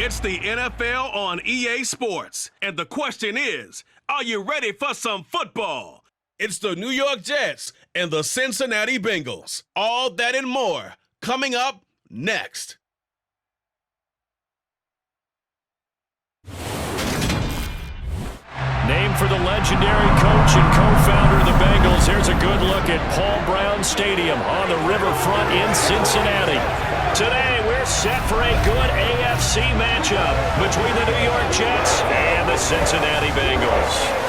It's the NFL on EA Sports. And the question is, are you ready for some football? It's the New York Jets and the Cincinnati Bengals. All that and more coming up next. Named for the legendary coach and co-founder of the Bengals, here's a good look at Paul Brown Stadium on the riverfront in Cincinnati. Today, we're set for a good AFC matchup between the New York Jets and the Cincinnati Bengals.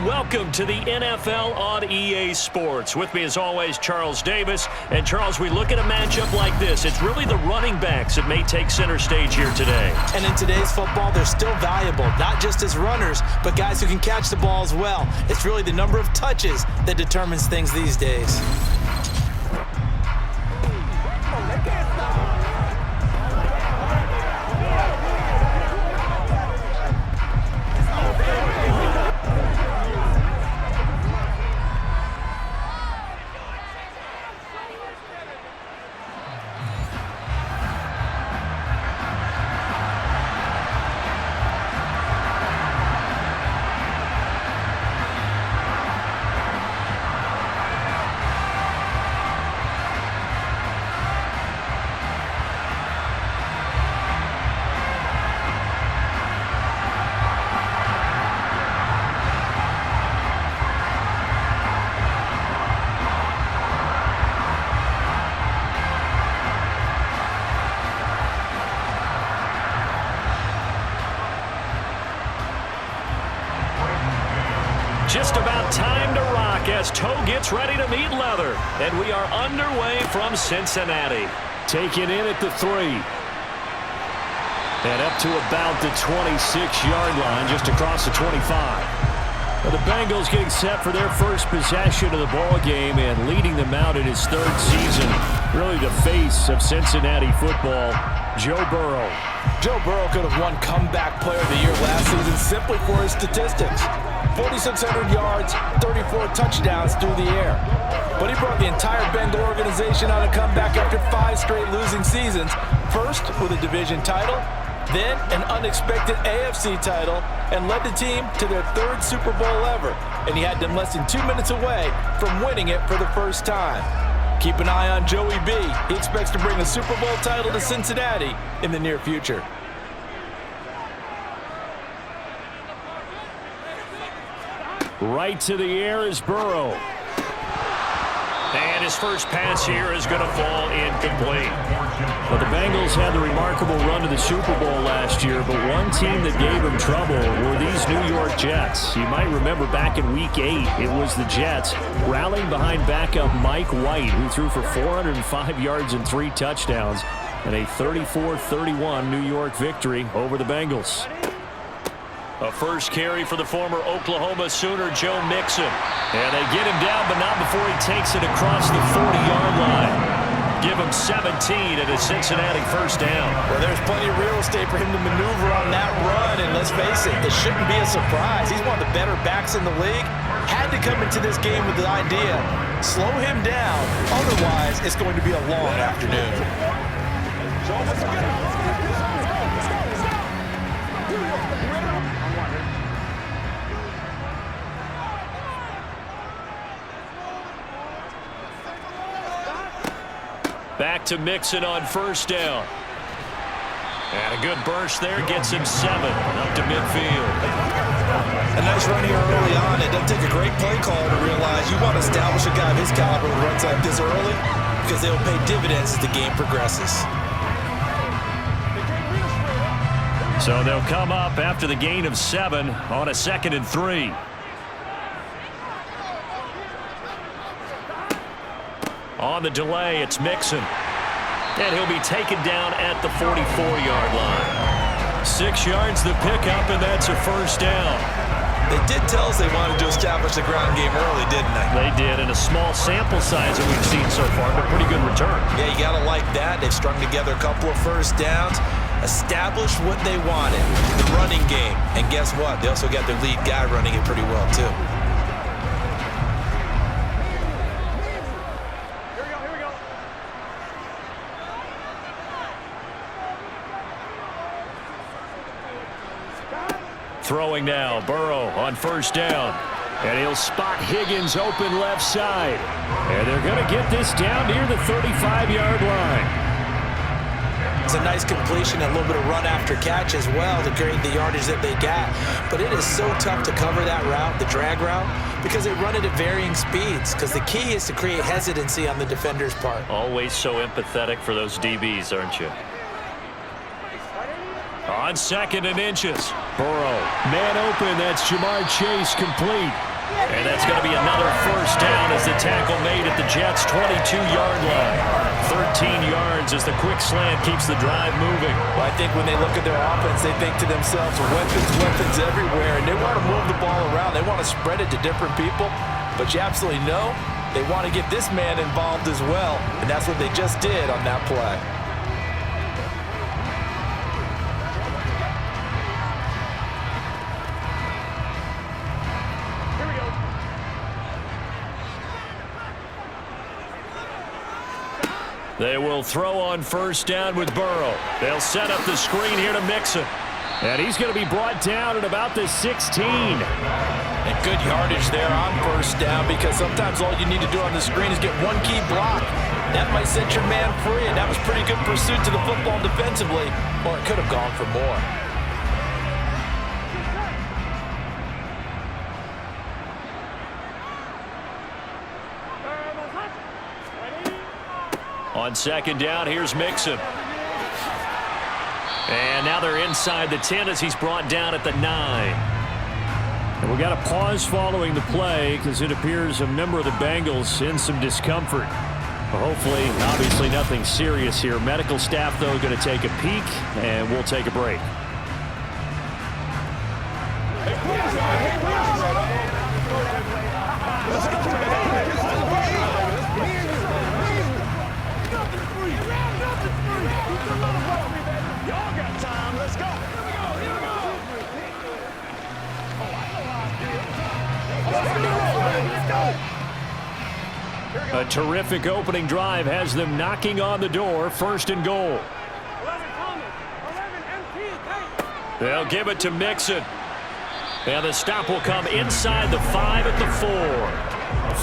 Welcome to the NFL on EA Sports. With me, as always, Charles Davis. And, Charles, we look at a matchup like this. It's really the running backs that may take center stage here today. And in today's football, they're still valuable, not just as runners, but guys who can catch the ball as well. It's really the number of touches that determines things these days. Just about time to rock as toe gets ready to meet leather. And we are underway from Cincinnati. Taken in at the 3. And up to about the 26-yard line, just across the 25. Well, the Bengals getting set for their first possession of the ball game and leading them out in his 3rd season. Really the face of Cincinnati football, Joe Burrow. Joe Burrow could have won Comeback Player of the Year last season simply for his statistics. 4,600 yards, 34 touchdowns through the air. But he brought the entire Bengal organization on a comeback after 5 straight losing seasons. First with a division title, then an unexpected AFC title, and led the team to their 3rd Super Bowl ever. And he had them less than 2 minutes away from winning it for the first time. Keep an eye on Joey B. He expects to bring a Super Bowl title to Cincinnati in the near future. Right to the air is Burrow. And his first pass here is going to fall incomplete. Well, the Bengals had the remarkable run to the Super Bowl last year, but one team that gave them trouble were these New York Jets. You might remember back in Week 8, it was the Jets rallying behind backup Mike White, who threw for 405 yards and 3 touchdowns, and a 34-31 New York victory over the Bengals. A first carry for the former Oklahoma Sooner, Joe Mixon. And they get him down, but not before he takes it across the 40-yard line. Give him 17 and a Cincinnati first down. Well, there's plenty of real estate for him to maneuver on that run, and let's face it, it shouldn't be a surprise. He's one of the better backs in the league. Had to come into this game with the idea, slow him down, otherwise it's going to be a long afternoon. Back to Mixon on first down. And a good burst there gets him 7 up to midfield. A nice run here early on. It doesn't take a great play call to realize you want to establish a guy of his caliber who runs like this early because they'll pay dividends as the game progresses. So they'll come up after the gain of 7 on a 2nd and 3. On the delay, it's Mixon. And he'll be taken down at the 44-yard line. 6 yards the pickup, and that's a first down. They did tell us they wanted to establish the ground game early, didn't they? They did, in a small sample size that we've seen so far, but pretty good return. Yeah, you got to like that. They've strung together a couple of first downs, established what they wanted, the running game. And guess what? They also got their lead guy running it pretty well, too. throwing now. Burrow on first down. And he'll spot Higgins open left side. And they're going to get this down near the 35-yard line. It's a nice completion, a little bit of run after catch as well to create the yardage that they got. But it is so tough to cover that route, the drag route, because they run it at varying speeds. Because the key is to create hesitancy on the defender's part. Always so empathetic for those DBs, aren't you? On 2nd and inches. Burrow, man open. That's Jamar Chase complete. And that's going to be another first down as the tackle made at the Jets' 22-yard line. 13 yards as the quick slant keeps the drive moving. Well, I think when they look at their offense, they think to themselves, weapons everywhere, and they want to move the ball around. They want to spread it to different people, but you absolutely know they want to get this man involved as well, and that's what they just did on that play. They will throw on first down with Burrow. They'll set up the screen here to Mixon. And he's going to be brought down at about the 16. And good yardage there on first down, because sometimes all you need to do on the screen is get one key block. That might set your man free, and that was pretty good pursuit to the football defensively, or it could have gone for more. On 2nd down, here's Mixon. And now they're inside the 10 as he's brought down at the 9. And we got a pause following the play because it appears a member of the Bengals in some discomfort. But hopefully, obviously nothing serious here. Medical staff, though, going to take a peek, and we'll take a break. A terrific opening drive has them knocking on the door. 1st and goal. They'll give it to Mixon. And the stop will come inside the 5 at the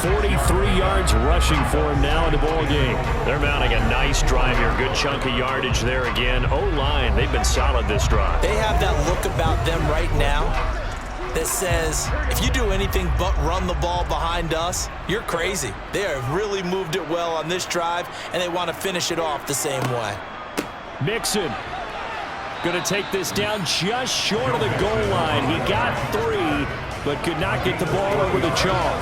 4. 43 yards rushing for him now in the ball game. They're mounting a nice drive here. Good chunk of yardage there again. O-line, they've been solid this drive. They have that look about them right now that says, if you do anything but run the ball behind us, you're crazy. They have really moved it well on this drive, and they want to finish it off the same way. Mixon going to take this down just short of the goal line. He got 3, but could not get the ball over the chalk.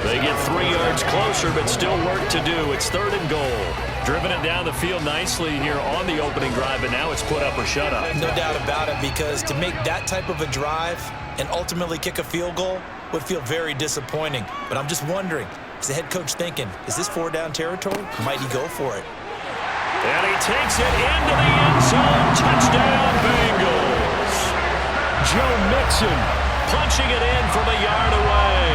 They get 3 yards closer, but still work to do. It's 3rd and goal. Driven it down the field nicely here on the opening drive, but now it's put up or shut up. No doubt about it, because to make that type of a drive and ultimately kick a field goal would feel very disappointing. But I'm just wondering, is the head coach thinking, is this 4-down territory? Might he go for it? And he takes it into the end zone. Touchdown, Bengals. Joe Mixon punching it in from a yard away.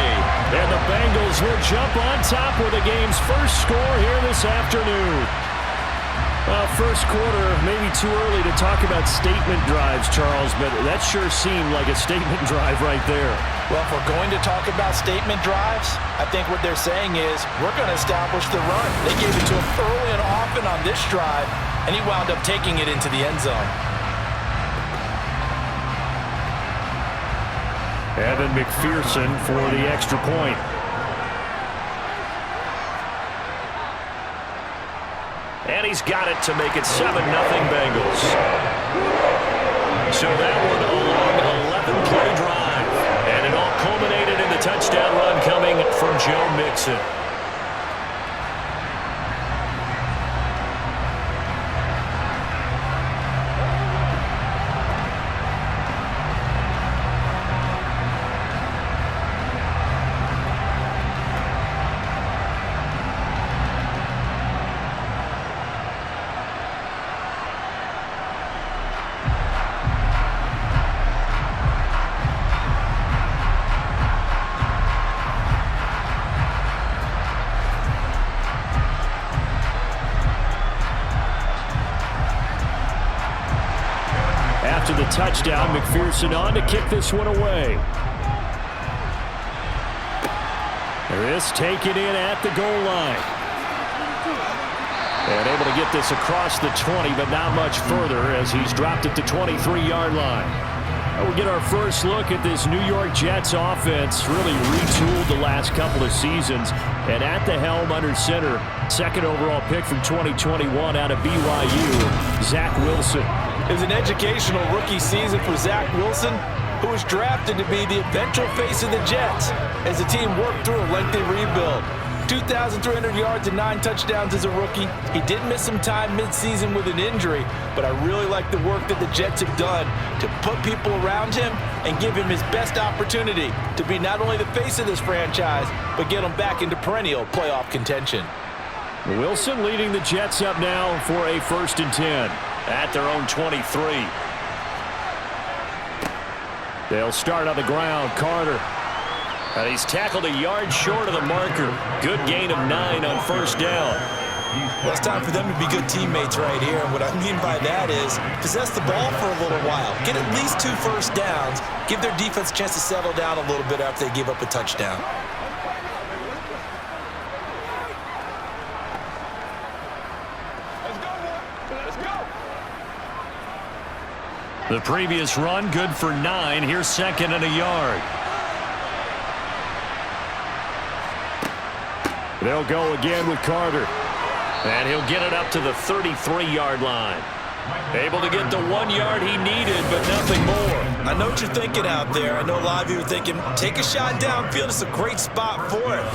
And the Bengals will jump on top with the game's first score here this afternoon. Well, first quarter, maybe too early to talk about statement drives, Charles, but that sure seemed like a statement drive right there. Well, if we're going to talk about statement drives, I think what they're saying is we're going to establish the run. They gave it to him early and often on this drive, and he wound up taking it into the end zone. Evan McPherson for the extra point. And he's got it to make it 7-0 Bengals. So that one a long 11-play drive. And it all culminated in the touchdown run coming from Joe Mixon. after the touchdown. McPherson on to kick this one away. This taken in at the goal line. And able to get this across the 20, but not much further as he's dropped it to 23-yard line. We'll get our first look at this New York Jets offense. Really retooled the last couple of seasons. And at the helm under center, second overall pick from 2021 out of BYU, Zach Wilson. It was an educational rookie season for Zach Wilson, who was drafted to be the eventual face of the Jets as the team worked through a lengthy rebuild. 2,300 yards and 9 touchdowns as a rookie. He did miss some time mid-season with an injury, but I really like the work that the Jets have done to put people around him and give him his best opportunity to be not only the face of this franchise, but get him back into perennial playoff contention. Wilson leading the Jets up now for a 1st and 10 at their own 23. They'll start on the ground. Carter. And he's tackled a yard short of the marker. Good gain of 9 on 1st down. Well, it's time for them to be good teammates right here. And what I mean by that is possess the ball for a little while. Get at least 2 first downs. Give their defense a chance to settle down a little bit after they give up a touchdown. The previous run, good for 9. Here's 2nd and a yard. They'll go again with Carter. And he'll get it up to the 33-yard line. Able to get the 1 yard he needed, but nothing more. I know what you're thinking out there. I know a lot of you are thinking, take a shot downfield. It's a great spot for it.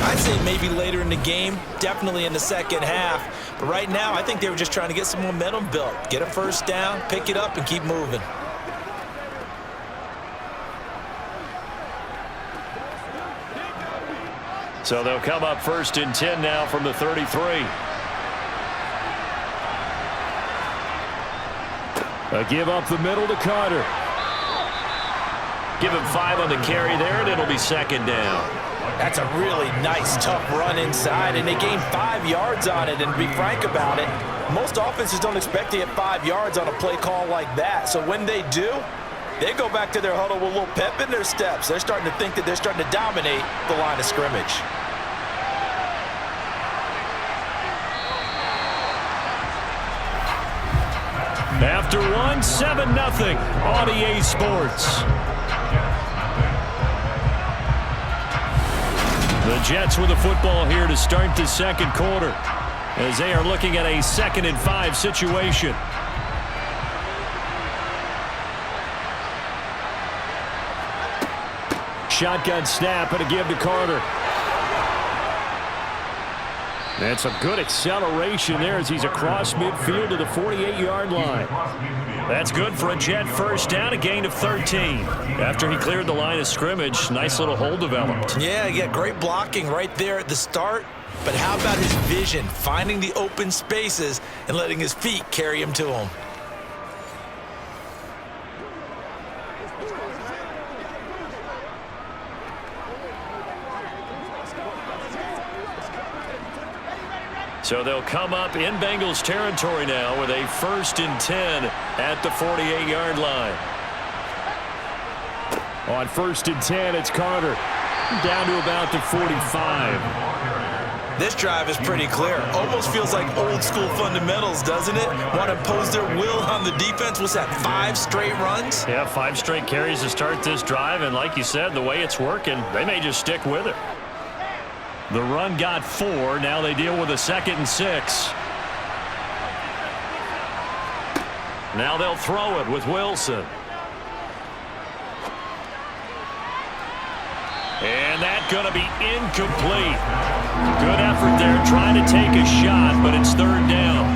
I'd say maybe later in the game, definitely in the second half. But right now, I think they were just trying to get some momentum built. Get a first down, pick it up, and keep moving. So they'll come up 1st and 10 now from the 33. A give up the middle to Carter. Give him 5 on the carry there, and it'll be 2nd down. That's a really nice, tough run inside, and they gained 5 yards on it. And to be frank about it, most offenses don't expect to get 5 yards on a play call like that. So when they do, they go back to their huddle with a little pep in their steps. They're starting to think that they're starting to dominate the line of scrimmage. After one, 7-0 on EA Sports. The Jets with the football here to start the 2nd quarter as they are looking at a 2nd and 5 situation. Shotgun snap and a give to Carter. That's a good acceleration there as he's across midfield to the 48-yard line. That's good for a Jet 1st down, a gain of 13. After he cleared the line of scrimmage, nice little hole developed. Yeah, great blocking right there at the start. But how about his vision, finding the open spaces and letting his feet carry him to him? So they'll come up in Bengals territory now with a 1st and 10 at the 48-yard line. On 1st and 10, it's Carter. Down to about the 45. This drive is pretty clear. Almost feels like old school fundamentals, doesn't it? Want to impose their will on the defense. What's that, 5 straight runs? Yeah, 5 straight carries to start this drive. And like you said, the way it's working, they may just stick with it. The run got 4. Now they deal with a 2nd and 6. Now they'll throw it with Wilson. And that's going to be incomplete. Good effort there trying to take a shot, but it's 3rd down.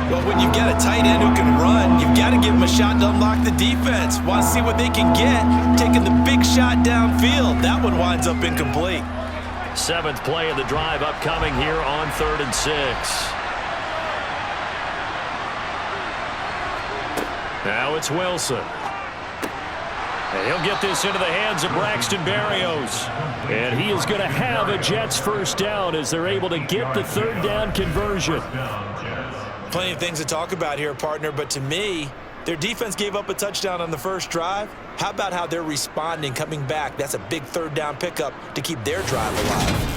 Well, when you've got a tight end who can run, you've got to give him a shot to unlock the defense. Want to see what they can get, taking the big shot downfield. That one winds up incomplete. 7th play of the drive upcoming here on 3rd and 6. Now it's Wilson. And he'll get this into the hands of Braxton Berrios. And he is going to have a Jets 1st down as they're able to get the 3rd down conversion. Plenty of things to talk about here, partner, but to me, Their defense gave up a touchdown on the first drive. How about how they're responding, coming back? That's a big third down pickup to keep their drive alive.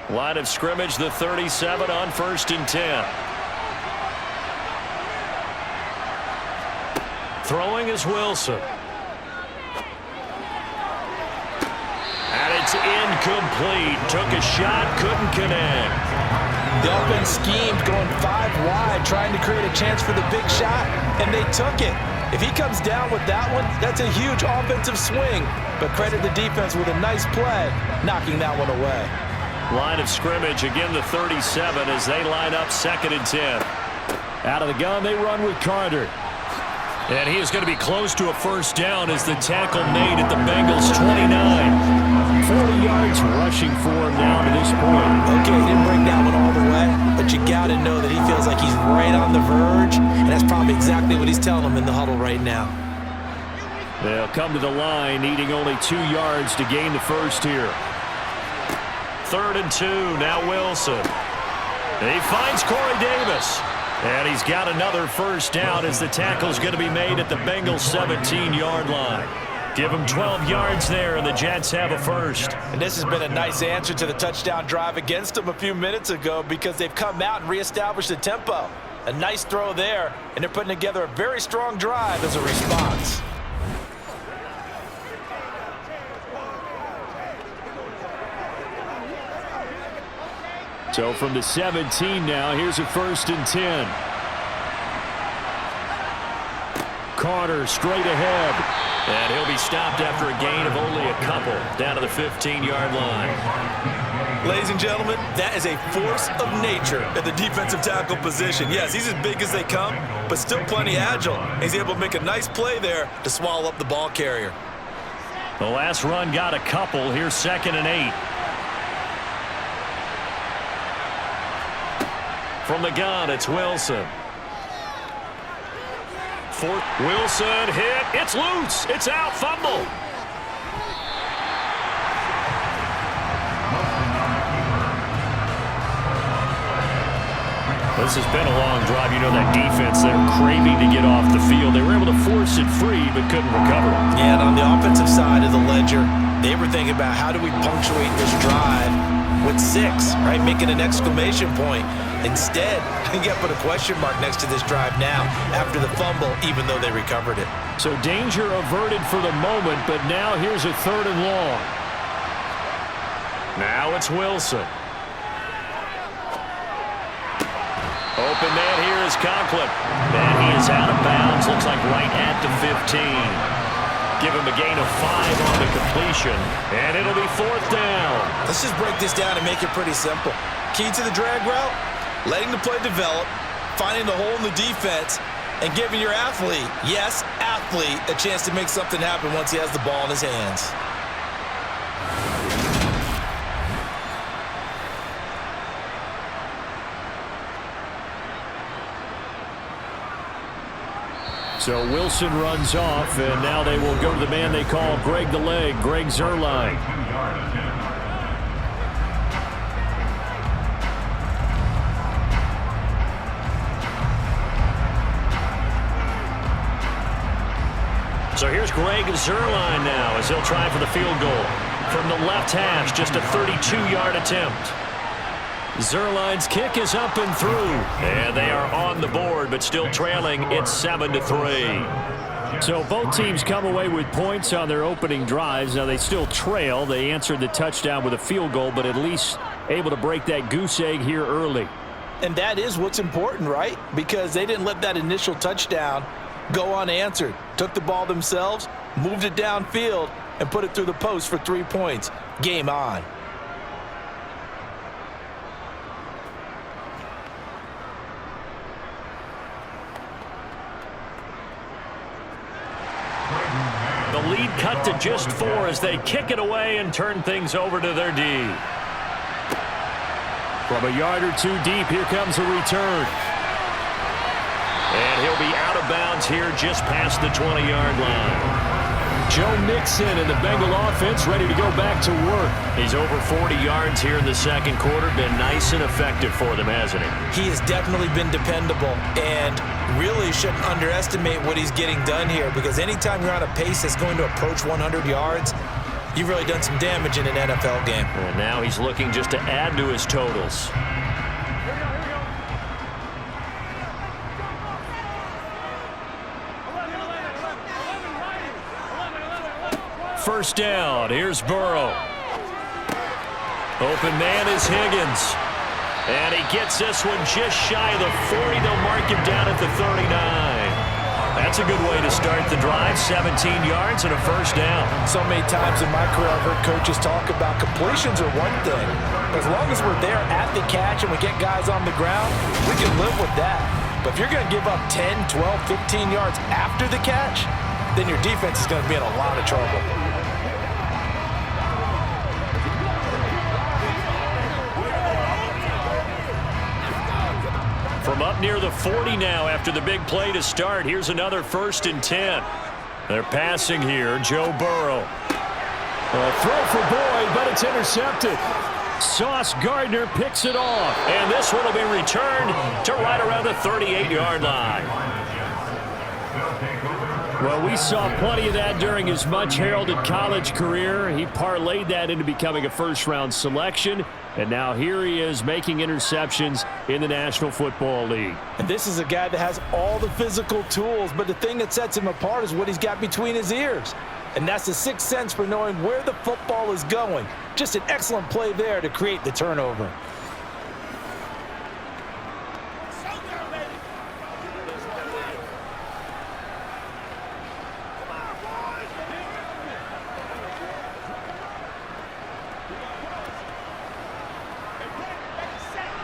Line of scrimmage, the 37 on 1st and 10. Throwing is Wilson. And it's incomplete. Took a shot, couldn't connect. The offense schemed, going 5 wide, trying to create a chance for the big shot, and they took it. If he comes down with that one, that's a huge offensive swing. But credit the defense with a nice play, knocking that one away. Line of scrimmage, again the 37 as they line up 2nd and 10. Out of the gun, they run with Carter. And he is going to be close to a first down as the tackle made at the Bengals 29. 40 yards rushing for him now to this point. Okay, he didn't bring that one all the way, but you got to know that he feels like he's right on the verge, and that's probably exactly what he's telling them in the huddle right now. They'll come to the line, needing only 2 yards to gain the first here. 3rd and 2, now Wilson. He finds Corey Davis. And he's got another first down as the tackle's going to be made at the Bengals 17-yard line. Give him 12 yards there, and the Jets have a first. And this has been a nice answer to the touchdown drive against them a few minutes ago because they've come out and reestablished the tempo. A nice throw there, and they're putting together a very strong drive as a response. So from the 17 now, here's a 1st and 10. Carter straight ahead. And he'll be stopped after a gain of only a couple down to the 15-yard line. Ladies and gentlemen, that is a force of nature at the defensive tackle position. Yes, he's as big as they come, but still plenty agile. He's able to make a nice play there to swallow up the ball carrier. The last run got a couple. Here's 2nd and 8. From the gun, it's Wilson. Wilson hit. It's loose. It's out. Fumble. This has been a long drive. You know that defense, they're craving to get off the field. They were able to force it free, but couldn't recover. Yeah, and on the offensive side of the ledger, they were thinking about how do we punctuate this drive with 6, right? Making an exclamation point. Instead, you got to put a question mark next to this drive now after the fumble, even though they recovered it. So danger averted for the moment, but now here's a 3rd and long. Now it's Wilson. Open man here is Conklin. And he is out of bounds. Looks like right at the 15. Give him a gain of 5 on the completion. And it'll be 4th down. Let's just break this down and make it pretty simple. Key to the drag route, letting the play develop, finding the hole in the defense, and giving your athlete, yes, athlete, a chance to make something happen once he has the ball in his hands. So Wilson runs off, and now they will go to the man they call Greg the Leg, Greg Zuerlein. So here's Greg Zuerlein now as he'll try for the field goal. From the left hash, just a 32-yard attempt. Zuerlein's kick is up and through. And they are on the board, but still trailing. It's 7-3. So both teams come away with points on their opening drives. Now they still trail. They answered the touchdown with a field goal, but at least able to break that goose egg here early. And that is what's important, right? Because they didn't let that initial touchdown go unanswered. Took the ball themselves, moved it downfield, and put it through the post for 3 points. Game on. The lead cut to just 4 as they kick it away and turn things over to their D. From a yard or 2 deep, here comes a return. And he'll be out of bounds here just past the 20-yard line. Joe Mixon and the Bengal offense ready to go back to work. He's over 40 yards here in the second quarter. Been nice and effective for them, hasn't he? He has definitely been dependable, and really shouldn't underestimate what he's getting done here, because anytime you're on a pace that's going to approach 100 yards, you've really done some damage in an NFL game. And now he's looking just to add to his totals. First down. Here's Burrow. Open man is Higgins. And he gets this one just shy of the 40. They'll mark him down at the 39. That's a good way to start the drive. 17 yards and a first down. So many times in my career, I've heard coaches talk about completions are one thing. As long as we're there at the catch and we get guys on the ground, we can live with that. But if you're going to give up 10, 12, 15 yards after the catch, then your defense is going to be in a lot of trouble. From up near the 40 now after the big play to start. Here's another 1st and 10. They're passing here. Joe Burrow. A throw for Boyd, but it's intercepted. Sauce Gardner picks it off. And this one will be returned to right around the 38-yard line. Well, we saw plenty of that during his much-heralded college career. He parlayed that into becoming a first-round selection. And now here he is making interceptions in the National Football League. And this is a guy that has all the physical tools, but the thing that sets him apart is what he's got between his ears. And that's the sixth sense for knowing where the football is going. Just an excellent play there to create the turnover.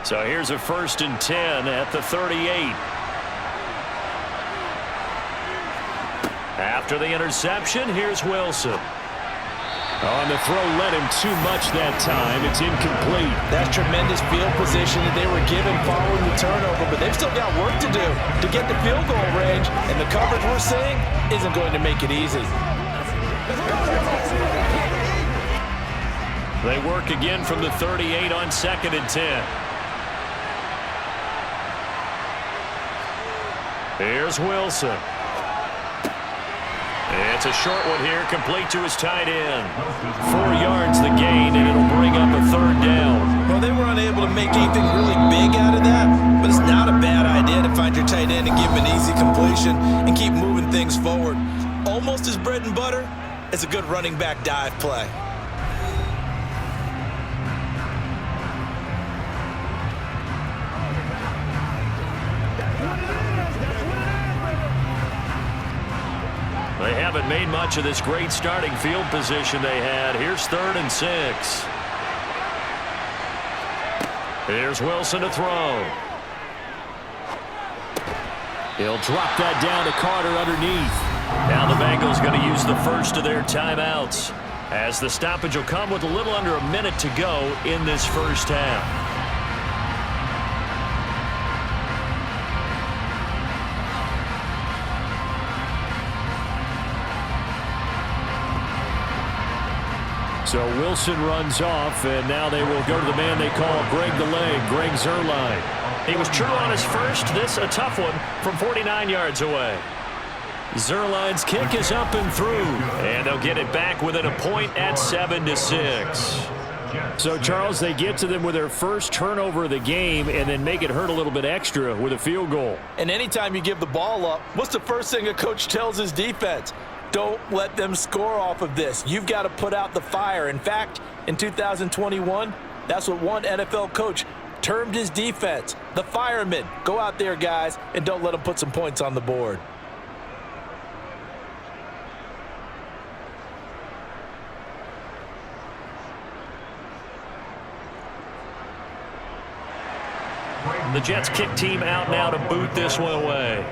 So here's a 1st and 10 at the 38. After the interception, here's Wilson. On the throw, led him too much that time. It's incomplete. That's tremendous field position that they were given following the turnover, but they've still got work to do to get the field goal range, and the coverage we're seeing isn't going to make it easy. They work again from the 38 on 2nd and 10. Here's Wilson. It's a short one here, complete to his tight end. 4 yards the gain, and it'll bring up a 3rd down. Well, they were unable to make anything really big out of that, but it's not a bad idea to find your tight end and give him an easy completion and keep moving things forward. Almost as bread and butter as a good running back dive play. They haven't made much of this great starting field position they had. Here's 3rd and 6. Here's Wilson to throw. He'll drop that down to Carter underneath. Now the Bengals going to use the first of their timeouts, as the stoppage will come with a little under a minute to go in this first half. So Wilson runs off, and now they will go to the man they call Greg the Leg, Greg Zuerlein. He was true on his first. This a tough one from 49 yards away. Zuerlein's kick is up and through, and they'll get it back within a point at 7-6. So, Charles, they get to them with their first turnover of the game and then make it hurt a little bit extra with a field goal. And anytime you give the ball up, what's the first thing a coach tells his defense? Don't let them score off of this. You've got to put out the fire. In fact, in 2021, that's what one NFL coach termed his defense, the firemen. Go out there, guys, and don't let them put some points on the board. The Jets kick team out now to boot this one away.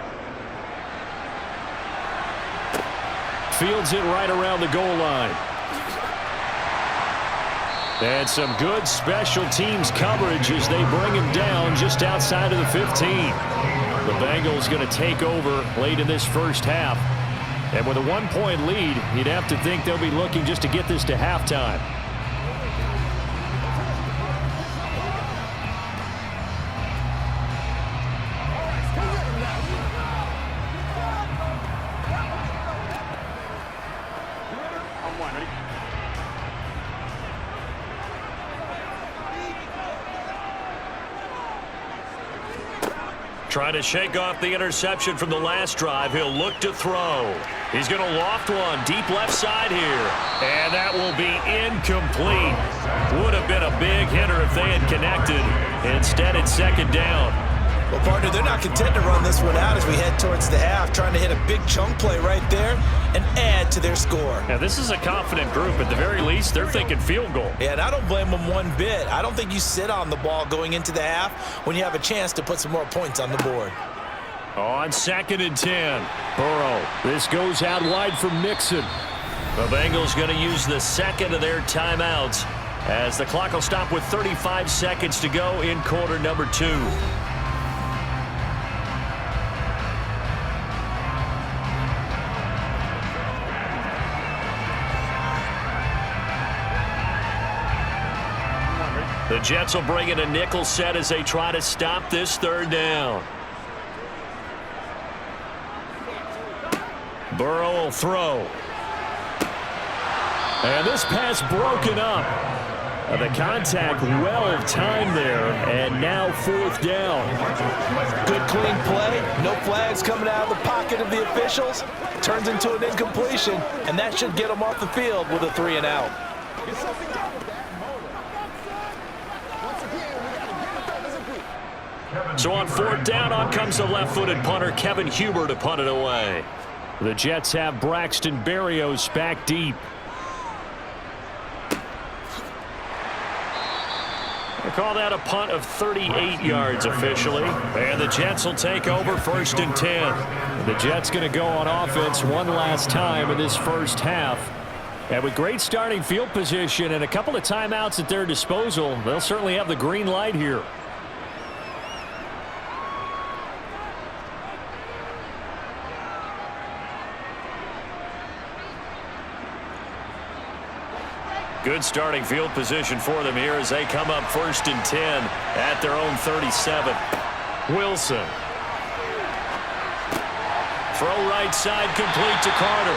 Fields it right around the goal line. And some good special teams coverage as they bring him down just outside of the 15. The Bengals going to take over late in this first half. And with a 1-point lead, you'd have to think they'll be looking just to get this to halftime. Trying to shake off the interception from the last drive. He'll look to throw. He's going to loft one deep left side here. And that will be incomplete. Would have been a big hitter if they had connected. Instead, it's second down. Well, partner, they're not content to run this one out as we head towards the half, trying to hit a big chunk play right there and add to their score. Now, this is a confident group. At the very least, they're thinking field goal. Yeah, and I don't blame them one bit. I don't think you sit on the ball going into the half when you have a chance to put some more points on the board. On 2nd and 10, Burrow. This goes out wide for Mixon. The Bengals going to use the second of their timeouts as the clock will stop with 35 seconds to go in quarter number 2. The Jets will bring in a nickel set as they try to stop this third down. Burrow will throw. And this pass broken up. The contact well timed there, and now 4th down. Good clean play. No flags coming out of the pocket of the officials. Turns into an incompletion, and that should get them off the field with a 3-and-out. So on 4th down, on comes the left-footed punter, Kevin Huber, to punt it away. The Jets have Braxton Berrios back deep. They call that a punt of 38 yards officially. And the Jets will take over 1st and 10. The Jets going to go on offense one last time in this first half. And with great starting field position and a couple of timeouts at their disposal, they'll certainly have the green light here. Good starting field position for them here as they come up 1st and 10 at their own 37. Wilson. Throw right side complete to Carter.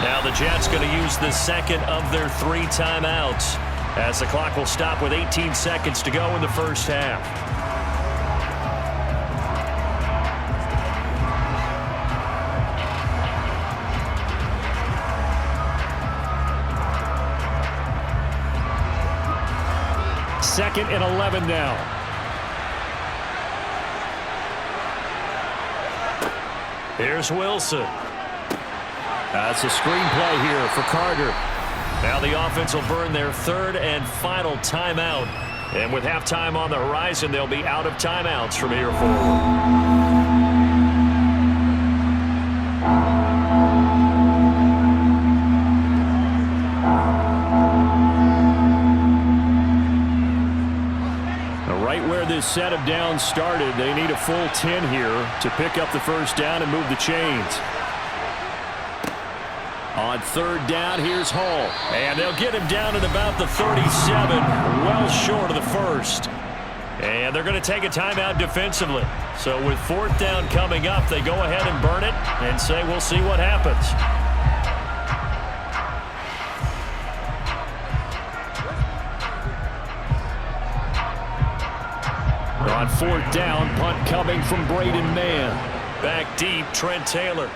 Now the Jets going to use the second of their 3 timeouts as the clock will stop with 18 seconds to go in the first half. Second and 11 now. Here's Wilson. That's a screenplay here for Carter. Now the offense will burn their 3rd and final timeout. And with halftime on the horizon, they'll be out of timeouts from here forward. This set of downs started. They need a full 10 here to pick up the first down and move the chains. On 3rd down, here's Hall. And they'll get him down at about the 37, well short of the first. And they're going to take a timeout defensively. So with 4th down coming up, they go ahead and burn it and say we'll see what happens. On 4th down, punt coming from Braden Mann. Back deep, Trent Taylor.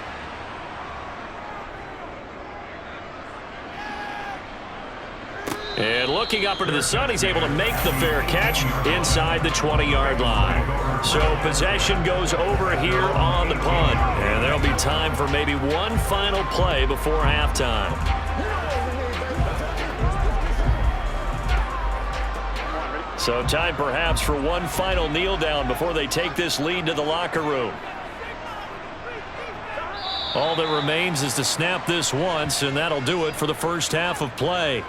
And looking up into the sun, he's able to make the fair catch inside the 20-yard line. So possession goes over here on the punt. And there'll be time for maybe one final play before halftime. So time perhaps for one final kneel down before they take this lead to the locker room. All that remains is to snap this once, and that'll do it for the first half of play.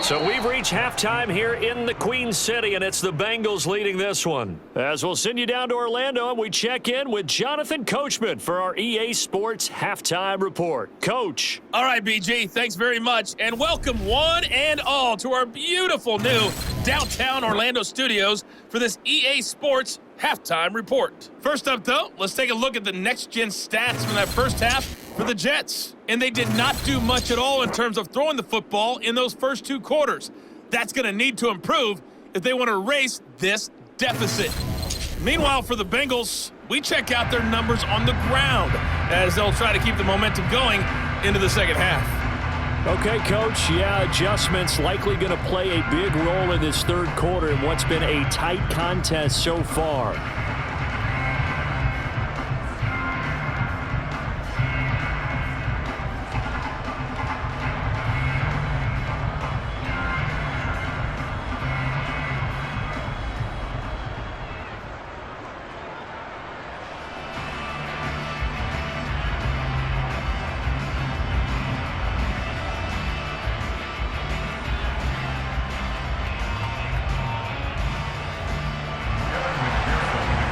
So we've reached halftime here in the Queen City, and it's the Bengals leading this one. As we'll send you down to Orlando, and we check in with Jonathan Coachman for our EA Sports Halftime Report. Coach. All right, BG, thanks very much, and welcome one and all to our beautiful new downtown Orlando studios for this EA Sports Halftime Report. First up, though, let's take a look at the next-gen stats from that first half for the Jets. And they did not do much at all in terms of throwing the football in those first two quarters. That's going to need to improve if they want to erase this deficit. Meanwhile, for the Bengals, we check out their numbers on the ground as they'll try to keep the momentum going into the second half. Okay, Coach, yeah, adjustments likely going to play a big role in this third quarter in what's been a tight contest so far.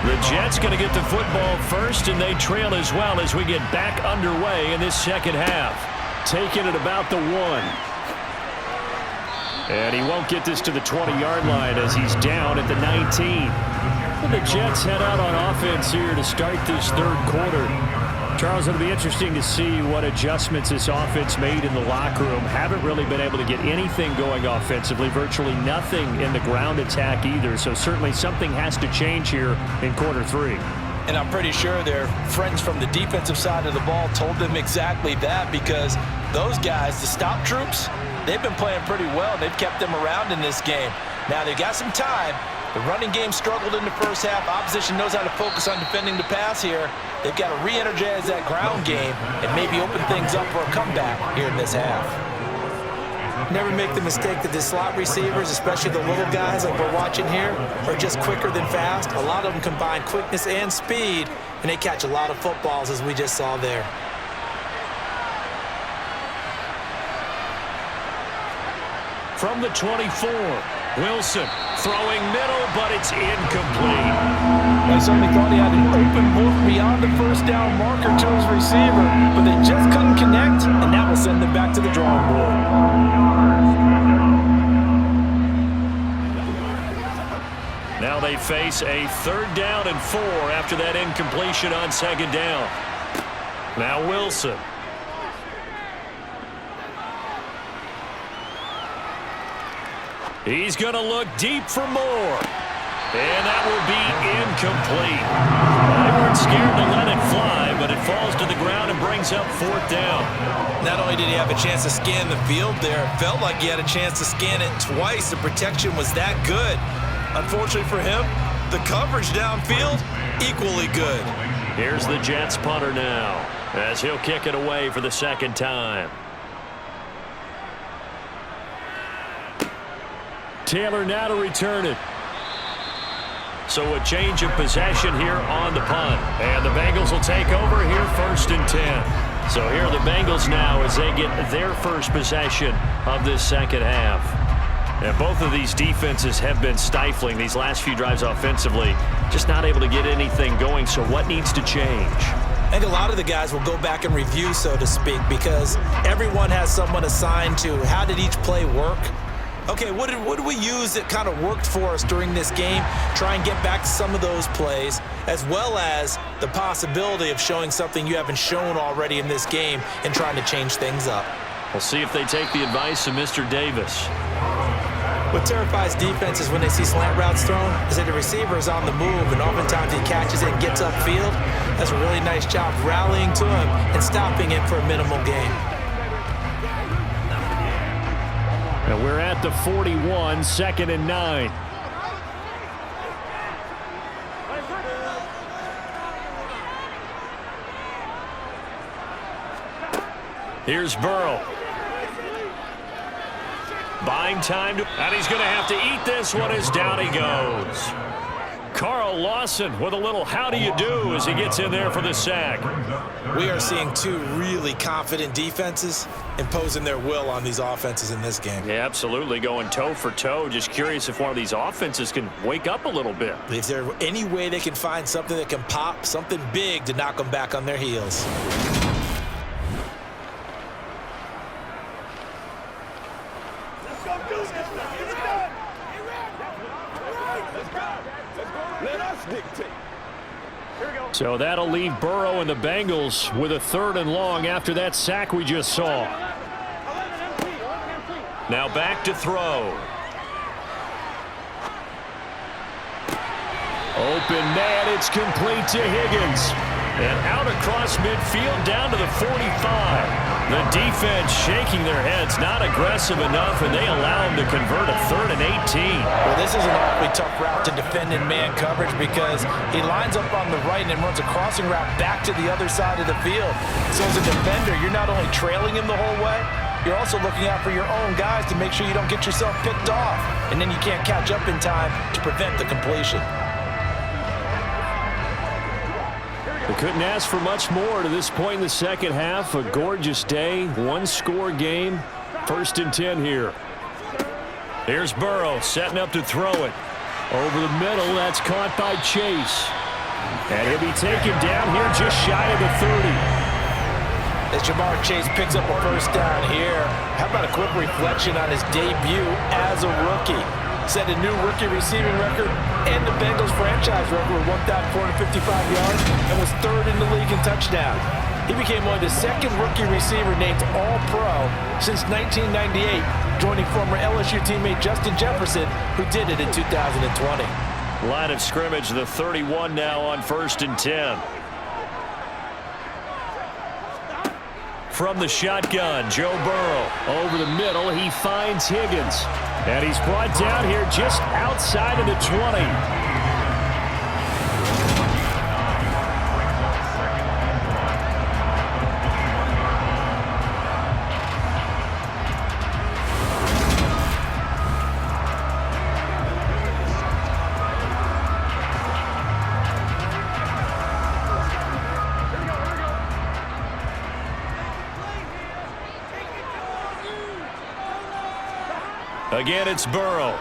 The Jets going to get the football first, and they trail as well as we get back underway in this second half. Taking it about the 1. And he won't get this to the 20-yard line as he's down at the 19. And the Jets head out on offense here to start this third quarter. Charles, it'll be interesting to see what adjustments this offense made in the locker room. Haven't really been able to get anything going offensively, virtually nothing in the ground attack either. So certainly something has to change here in quarter 3. And I'm pretty sure their friends from the defensive side of the ball told them exactly that, because those guys, the stop troops, they've been playing pretty well. They've kept them around in this game. Now they've got some time. The running game struggled in the first half. Opposition knows how to focus on defending the pass here. They've got to re-energize that ground game and maybe open things up for a comeback here in this half. Never make the mistake that the slot receivers, especially the little guys like we're watching here, are just quicker than fast. A lot of them combine quickness and speed, and they catch a lot of footballs, as we just saw there. From the 24, Wilson throwing middle, but it's incomplete. I certainly thought he had an open look beyond the first down marker to his receiver, but they just couldn't connect, and that will send them back to the drawing board. Now they face a 3rd down and 4 after that incompletion on 2nd down. Now Wilson. He's going to look deep for more. And that will be incomplete. They weren't scared to let it fly, but it falls to the ground and brings up 4th down. Not only did he have a chance to scan the field there, it felt like he had a chance to scan it twice. The protection was that good. Unfortunately for him, the coverage downfield, equally good. Here's the Jets punter now, as he'll kick it away for the 2nd time. Taylor now to return it. So a change of possession here on the punt. And the Bengals will take over here 1st and 10. So here are the Bengals now as they get their first possession of this second half. And both of these defenses have been stifling these last few drives offensively. Just not able to get anything going. So what needs to change? I think a lot of the guys will go back and review, so to speak, because everyone has someone assigned to how did each play work. Okay, what did we use that kind of worked for us during this game? Try and get back to some of those plays, as well as the possibility of showing something you haven't shown already in this game and trying to change things up. We'll see if they take the advice of Mr. Davis. What terrifies defenses when they see slant routes thrown is that the receiver is on the move, and oftentimes he catches it and gets upfield. That's a really nice job rallying to him and stopping it for a minimal gain. And we're at the 41, 2nd and 9. Here's Burrow. Buying time, and he's going to have to eat this one as down he goes. Carl Lawson with a little how do you do as he gets in there for the sack. We are seeing two really confident defenses imposing their will on these offenses in this game. Yeah, absolutely, going toe for toe. Just curious if one of these offenses can wake up a little bit. Is there any way they can find something that can pop, something big to knock them back on their heels? So that'll leave Burrow and the Bengals with a 3rd and long after that sack we just saw. Now back to throw. Open man, it's complete to Higgins. And out across midfield down to the 45. The defense shaking their heads, not aggressive enough, and they allow them to convert a 3rd and 18. Well, this is an awfully tough route to defend in man coverage because he lines up on the right and then runs a crossing route back to the other side of the field. So as a defender, you're not only trailing him the whole way, you're also looking out for your own guys to make sure you don't get yourself picked off. And then you can't catch up in time to prevent the completion. They couldn't ask for much more to this point in the second half. A gorgeous day, 1-score game. 1st and 10 here. Here's Burrow setting up to throw it. Over the middle, that's caught by Chase. And he'll be taken down here just shy of the 30. As Jamar Chase picks up a 1st down here, how about a quick reflection on his debut as a rookie? Set a new rookie receiving record and the Bengals franchise record with 1,455 yards and was 3rd in the league in touchdowns. He became only the 2nd rookie receiver named All-Pro since 1998, joining former LSU teammate Justin Jefferson, who did it in 2020. Line of scrimmage, the 31 now on 1st and 10. From the shotgun, Joe Burrow. Over the middle, he finds Higgins. And he's brought down here just outside of the 20. Again, it's Burrow.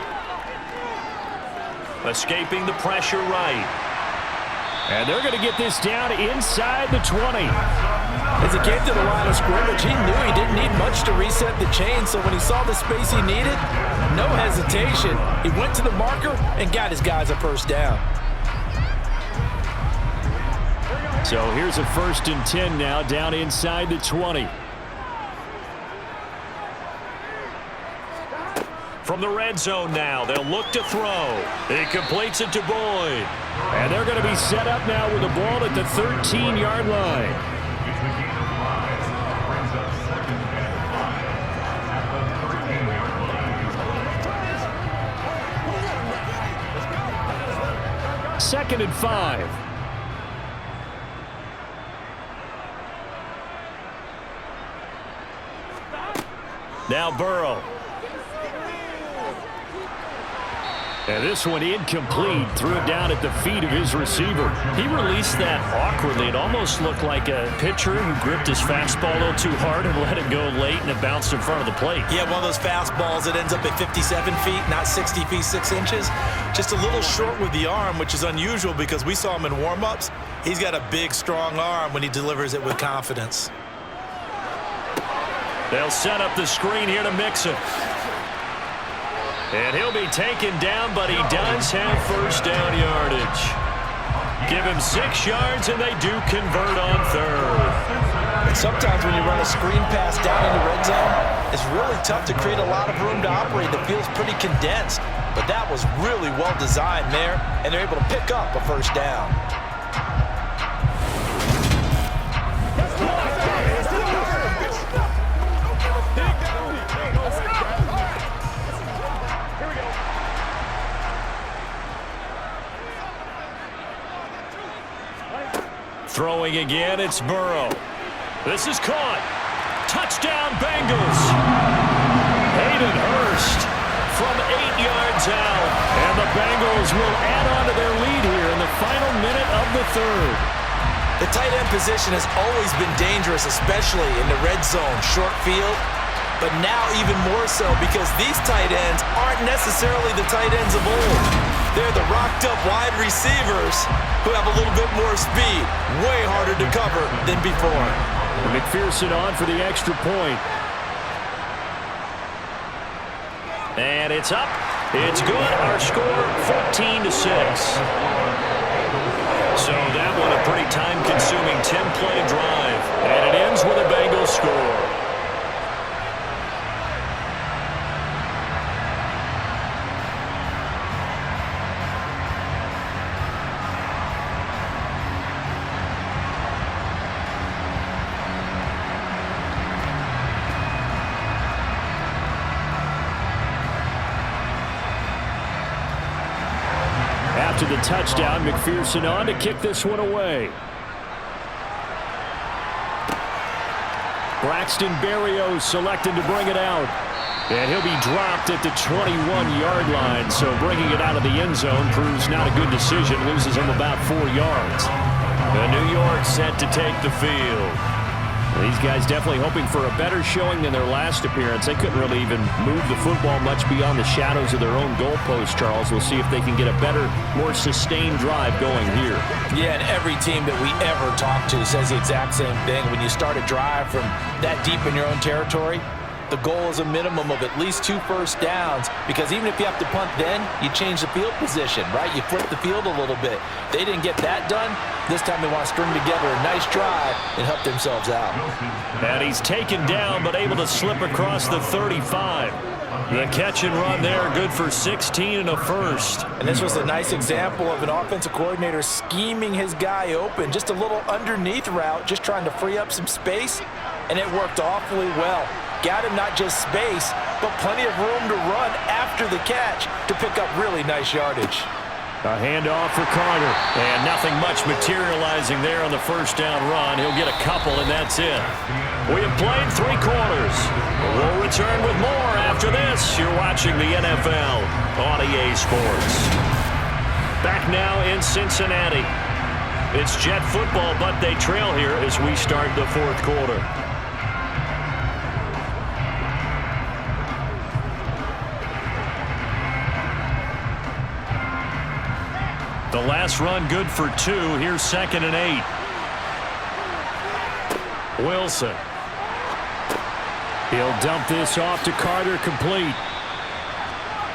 Escaping the pressure right. And they're going to get this down inside the 20. As he came to the line of scrimmage, he knew he didn't need much to reset the chain, so when he saw the space he needed, no hesitation. He went to the marker and got his guys a 1st down. So here's a 1st and 10 now, down inside the 20. From the red zone now, they'll look to throw. He completes it to Boyd. And they're going to be set up now with the ball at the 13-yard line. Second and 5. Now Burrow. And this one incomplete. Threw it down at the feet of his receiver. He released that awkwardly. It almost looked like a pitcher who gripped his fastball a little too hard and let it go late, and it bounced in front of the plate. Yeah, one of those fastballs that ends up at 57 feet, not 60 feet, 6 inches. Just a little short with the arm, which is unusual because we saw him in warm-ups. He's got a big, strong arm when he delivers it with confidence. They'll set up the screen here to Mixon. And he'll be taken down, but he does have 1st down yardage. Give him 6 yards, and they do convert on 3rd. And sometimes when you run a screen pass down in the red zone, it's really tough to create a lot of room to operate. The field's pretty condensed, but that was really well designed there, and they're able to pick up a 1st down. Throwing again, it's Burrow. This is caught. Touchdown, Bengals. Hayden Hurst from 8 yards out. And the Bengals will add on to their lead third. The tight end position has always been dangerous, especially in the red zone, short field. But now even more so because these tight ends aren't necessarily the tight ends of old. They're the rocked-up wide receivers who have a little bit more speed, way harder to cover than before. McPherson on for the extra point. And it's up. It's good. Our score, 14-6. So that one a pretty time-consuming 10-play drive. And it ends with a Bengals score. After the touchdown, McPherson on to kick this one away. Braxton Berrios selected to bring it out. And he'll be dropped at the 21-yard line, so bringing it out of the end zone proves not a good decision. Loses him about 4 yards. The New York set to take the field. These guys definitely hoping for a better showing than their last appearance. They couldn't really even move the football much beyond the shadows of their own goalpost, Charles. We'll see if they can get a better, more sustained drive going here. Yeah, and every team that we ever talk to says the exact same thing. When you start a drive from that deep in your own territory, the goal is a minimum of at least 2 first downs, because even if you have to punt then, you change the field position, right? You flip the field a little bit. They didn't get that done. This time they want to string together a nice drive and help themselves out. And he's taken down, but able to slip across the 35. The catch and run there, good for 16 and a first. And this was a nice example of an offensive coordinator scheming his guy open. Just a little underneath route, just trying to free up some space, and it worked awfully well. Got him not just space, but plenty of room to run after the catch to pick up really nice yardage. A handoff for Carter, and nothing much materializing there on the first down run. He'll get a couple, and that's it. We have played 3 quarters. We'll return with more after this. You're watching the NFL on EA Sports. Back now in Cincinnati. It's Jet football, but they trail here as we start the 4th quarter. The last run good for 2. Here's 2nd and 8. Wilson. He'll dump this off to Carter, complete.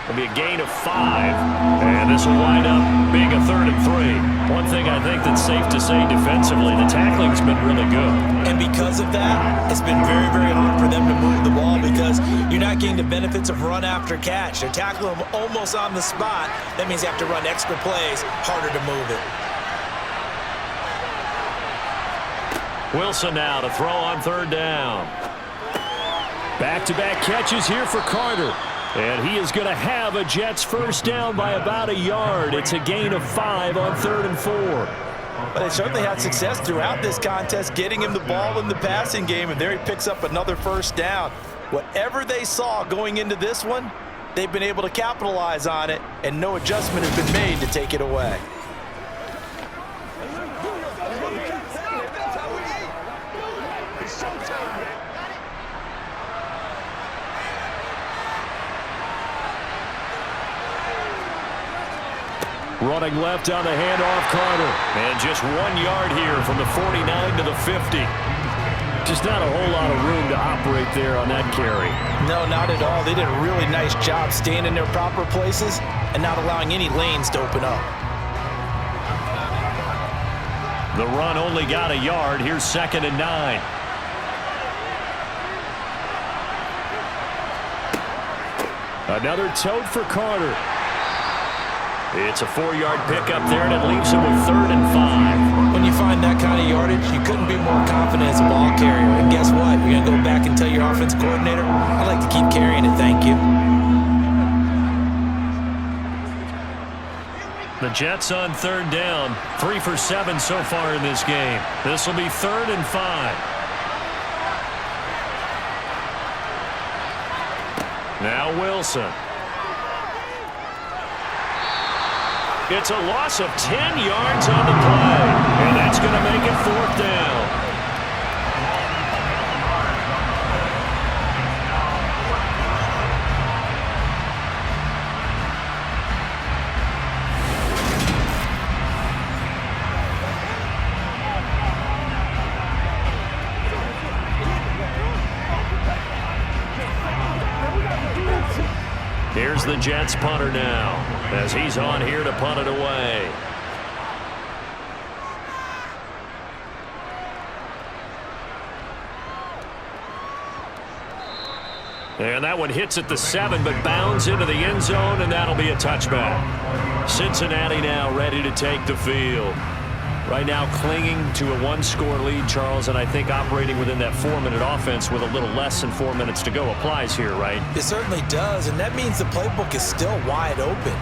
It'll be a gain of 5. And this will wind up being a 3rd and 3. One thing I think that's safe to say defensively, the tackling's been really good. And because of that, it's been very, very hard for them to move the ball because you're not getting the benefits of run after catch. They're tackling them almost on the spot. That means you have to run extra plays, harder to move it. Wilson now to throw on 3rd down. Back-to-back catches here for Carter. And he is going to have a Jets first down by about 1 yard. It's a gain of 5 on 3rd and 4. But they certainly had success throughout this contest, getting him the ball in the passing game, and there he picks up another first down. Whatever they saw going into this one, they've been able to capitalize on it, and no adjustment has been made to take it away. Running left on the handoff, Carter. And just 1 yard here from the 49 to the 50. Just not a whole lot of room to operate there on that carry. No, not at all. They did a really nice job staying in their proper places and not allowing any lanes to open up. The run only got 1 yard. Here's 2nd and 9. Another tote for Carter. It's a 4-yard pickup there, and it leaves him with 3rd and 5. When you find that kind of yardage, you couldn't be more confident as a ball carrier. And guess what? You're going to go back and tell your offensive coordinator, I'd like to keep carrying it, thank you. The Jets on 3rd down. 3 for 7 so far in this game. This will be 3rd and 5. Now Wilson. It's a loss of 10 yards on the play, and that's going to make it 4th down. Here's the Jets punter now, as he's on here to punt it away. And that one hits at the 7, but bounds into the end zone, and that'll be a touchback. Cincinnati now ready to take the field. Right now clinging to a 1-score lead, Charles, and I think operating within that 4-minute offense with a little less than 4 minutes to go applies here, right? It certainly does, and that means the playbook is still wide open.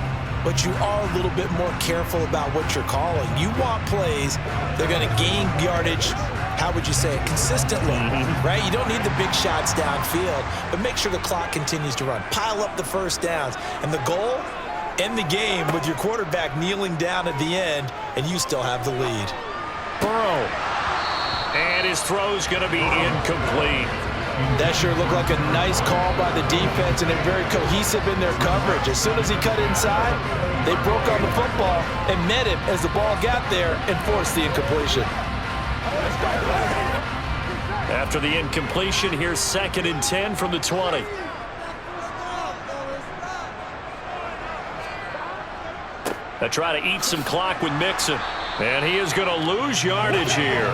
But you are a little bit more careful about what you're calling. You want plays that are going to gain yardage, how would you say it, consistently, right? You don't need the big shots downfield, but make sure the clock continues to run. Pile up the first downs, and the goal, end the game with your quarterback kneeling down at the end, and you still have the lead. Burrow. And his throw's going to be incomplete. That sure looked like a nice call by the defense, and they're very cohesive in their coverage. As soon as he cut inside, they broke on the football and met him as the ball got there and forced the incompletion. After the incompletion, here's 2nd and 10 from the 20. They try to eat some clock with Mixon. And he is going to lose yardage here.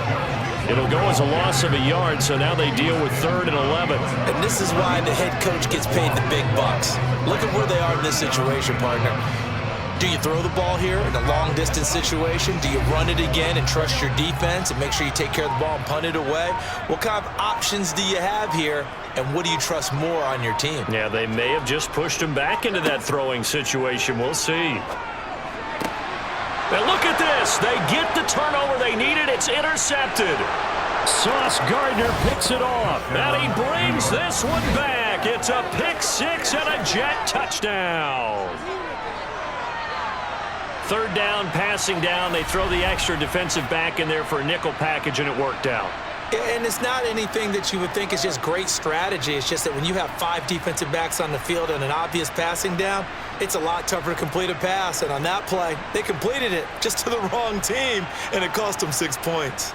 It'll go as a loss of a yard, so now they deal with 3rd and 11. And this is why the head coach gets paid the big bucks. Look at where they are in this situation, partner. Do you throw the ball here in a long-distance situation? Do you run it again and trust your defense and make sure you take care of the ball and punt it away? What kind of options do you have here, and what do you trust more on your team? Yeah, they may have just pushed him back into that throwing situation. We'll see. And look at this. They get the turnover they needed. It's intercepted. Sauce Gardner picks it off. And he brings this one back. It's a pick 6 and a Jet touchdown. 3rd down, passing down. They throw the extra defensive back in there for a nickel package, and it worked out. And it's not anything that you would think is just great strategy. It's just that when you have 5 defensive backs on the field and an obvious passing down, it's a lot tougher to complete a pass. And on that play, they completed it just to the wrong team, and it cost them 6 points.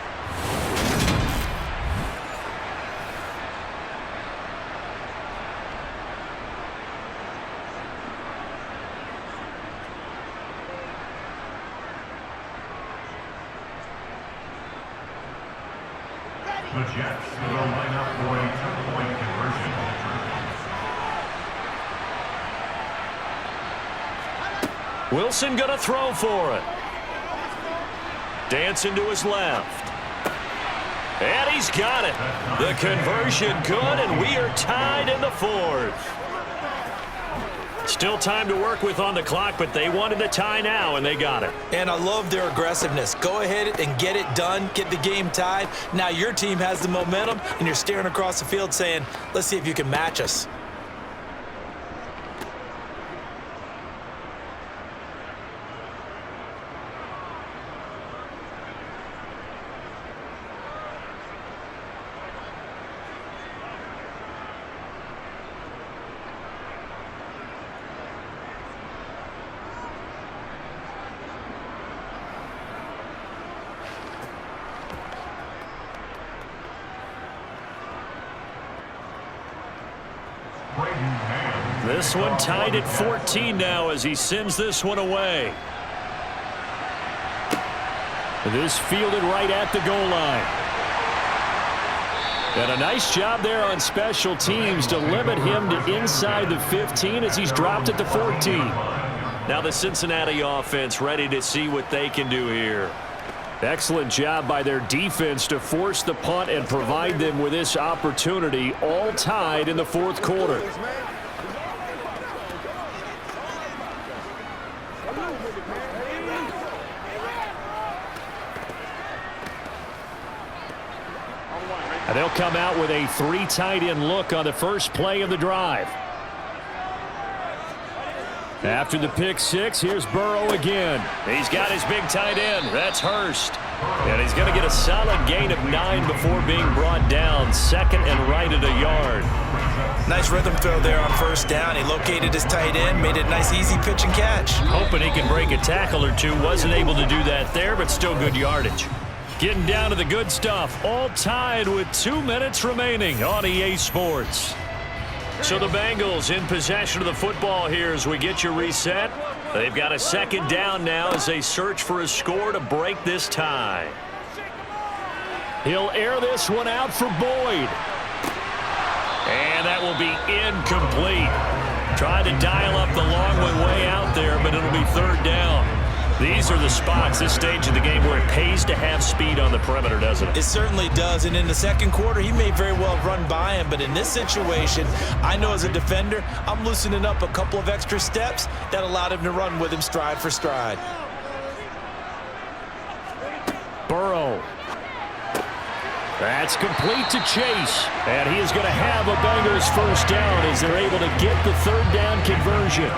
The Jets will line up for a 2-point conversion. Wilson going to throw for it. Dancing to his left. And he's got it. The conversion good, and we are tied in the 4th. Still time to work with on the clock, but they wanted the tie now, and they got it. And I love their aggressiveness. Go ahead and get it done. Get the game tied. Now your team has the momentum, and you're staring across the field saying, let's see if you can match us. This one tied at 14 now as he sends this one away. This fielded right at the goal line. And a nice job there on special teams to limit him to inside the 15 as he's dropped at the 14. Now the Cincinnati offense ready to see what they can do here. Excellent job by their defense to force the punt and provide them with this opportunity, all tied in the 4th quarter. And they'll come out with a 3 tight end look on the first play of the drive. After the pick six, here's Burrow again. He's got his big tight end. That's Hurst. And he's going to get a solid gain of 9 before being brought down. Second and right at a yard. Nice rhythm throw there on first down. He located his tight end, made it a nice easy pitch and catch. Hoping he can break a tackle or two. Wasn't able to do that there, but still good yardage. Getting down to the good stuff. All tied with 2 minutes remaining on EA Sports. So the Bengals in possession of the football here as we get you reset. They've got a second down now as they search for a score to break this tie. He'll air this one out for Boyd. And that will be incomplete. Tried to dial up the long one way out there, but it'll be third down. These are the spots, this stage of the game, where it pays to have speed on the perimeter, doesn't it? It certainly does, and in the second quarter, he may very well run by him, but in this situation, I know as a defender, I'm loosening up a couple of extra steps that allowed him to run with him stride for stride. Burrow. That's complete to Chase, and he is going to have a Bengals first down as they're able to get the third down conversion.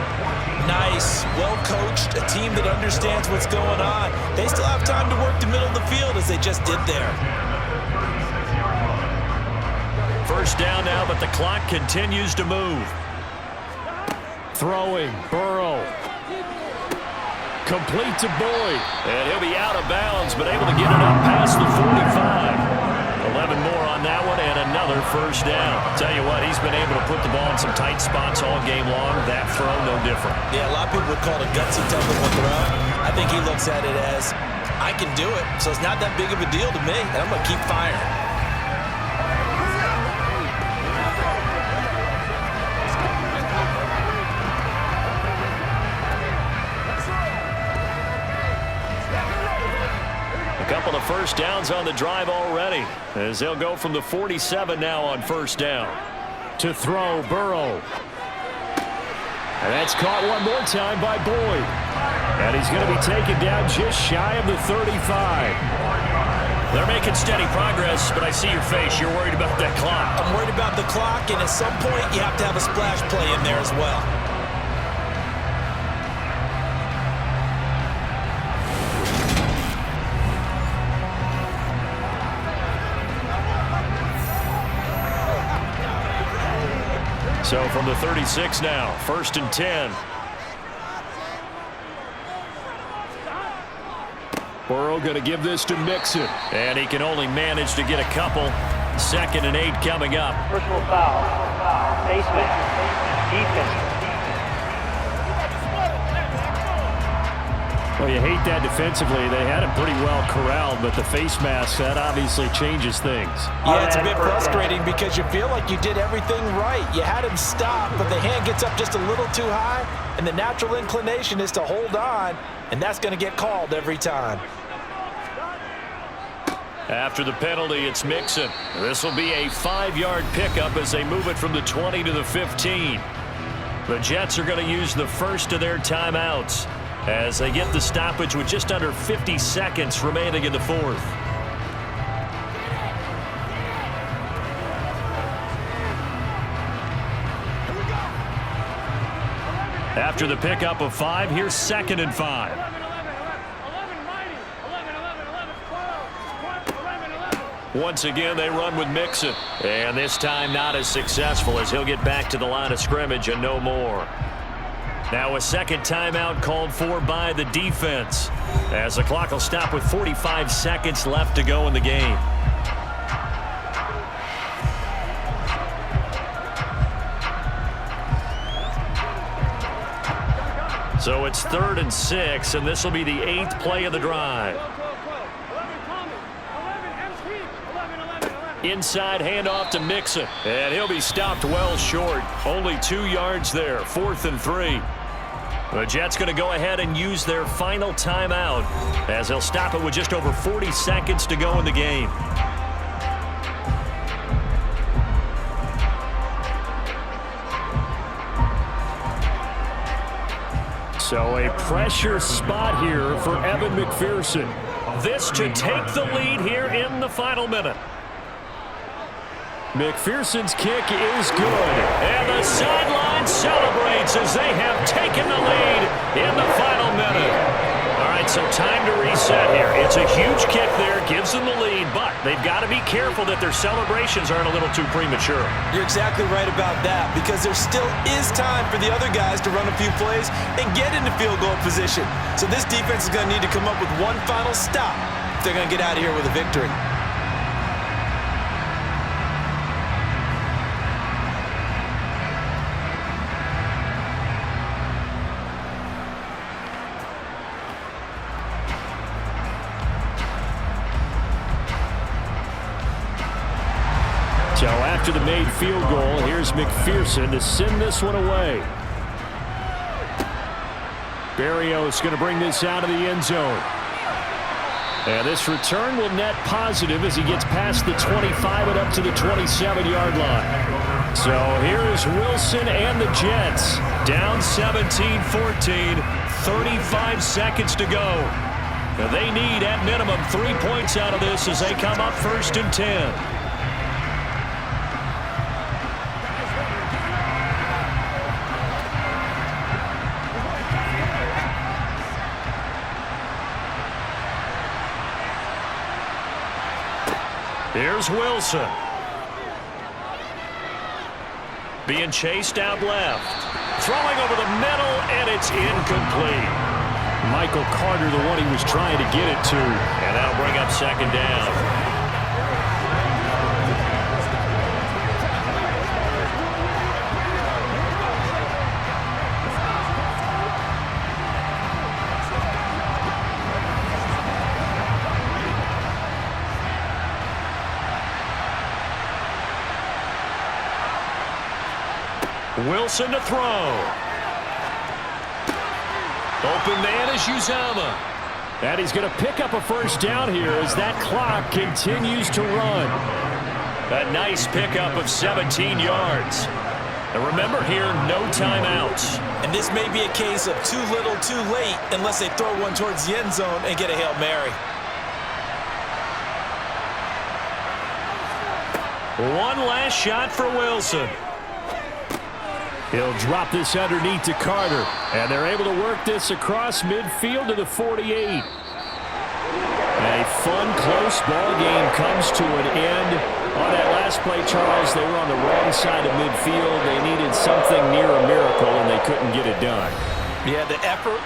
Nice, well-coached, a team that understands what's going on. They still have time to work the middle of the field as they just did there. First down now, but the clock continues to move. Throwing, Burrow. Complete to Boyd. And he'll be out of bounds, but able to get it up past the 45. 11 more on that one, and another first down. Tell you what, he's been able to put the ball in some tight spots all game long. That throw, no different. Yeah, a lot of people would call it a gutsy type of a throw. I think he looks at it as, I can do it, so it's not that big of a deal to me, and I'm going to keep firing. Couple of first downs on the drive already as they'll go from the 47 now on first down. To throw, Burrow. And that's caught one more time by Boyd. And he's going to be taken down just shy of the 35. They're making steady progress, but I see your face. You're worried about that clock. I'm worried about the clock, and at some point you have to have a splash play in there as well. So from the 36 now, first and 10. Burrow going to give this to Mixon. And he can only manage to get a couple. Second and 8 coming up. Personal foul. Face mask. Defense. Well, you hate that defensively. They had him pretty well corralled, but the face mask, that obviously changes things. Yeah, it's a bit frustrating because you feel like you did everything right. You had him stop, but the hand gets up just a little too high, and the natural inclination is to hold on, and that's going to get called every time. After the penalty, it's Mixon. This will be a 5-yard pickup as they move it from the 20 to the 15. The Jets are going to use the first of their timeouts as they get the stoppage with just under 50 seconds remaining in the fourth. After the pickup of 5, here's second and 5. Once again, they run with Mixon. And this time not as successful as he'll get back to the line of scrimmage and no more. Now a second timeout called for by the defense as the clock will stop with 45 seconds left to go in the game. So it's 3rd and 6, and this will be the 8th play of the drive. Inside handoff to Mixon, and he'll be stopped well short. Only 2 yards there, 4th and 3. The Jets going to go ahead and use their final timeout as they'll stop it with just over 40 seconds to go in the game. So a pressure spot here for Evan McPherson. This to take the lead here in the final minute. McPherson's kick is good. And the sideline celebrates as they have taken the lead. So time to reset here. It's a huge kick there, gives them the lead, but they've got to be careful that their celebrations aren't a little too premature. You're exactly right about that, because there still is time for the other guys to run a few plays and get into field goal position. So this defense is going to need to come up with one final stop if they're going to get out of here with a victory. So after the made field goal, here's McPherson to send this one away. Barrios is going to bring this out of the end zone. And this return will net positive as he gets past the 25 and up to the 27-yard line. So here is Wilson and the Jets. Down 17-14, 35 seconds to go. Now they need, at minimum, 3 points out of this as they come up 1st and 10. Here's Wilson. Being chased out left. Throwing over the middle, and it's incomplete. Michael Carter, the one he was trying to get it to. And that'll bring up 2nd down. Wilson to throw. Open man is Uzama. And he's going to pick up a 1st down here as that clock continues to run. A nice pickup of 17 yards. And remember here, no timeouts. And this may be a case of too little, too late, unless they throw one towards the end zone and get a Hail Mary. One last shot for Wilson. He'll drop this underneath to Carter. And they're able to work this across midfield to the 48. A fun, close ball game comes to an end. On that last play, Charles, they were on the wrong side of midfield. They needed something near a miracle, and they couldn't get it done. Yeah, the effort,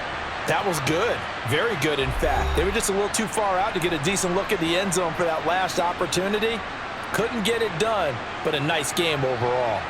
that was good. Very good, in fact. They were just a little too far out to get a decent look at the end zone for that last opportunity. Couldn't get it done, but a nice game overall.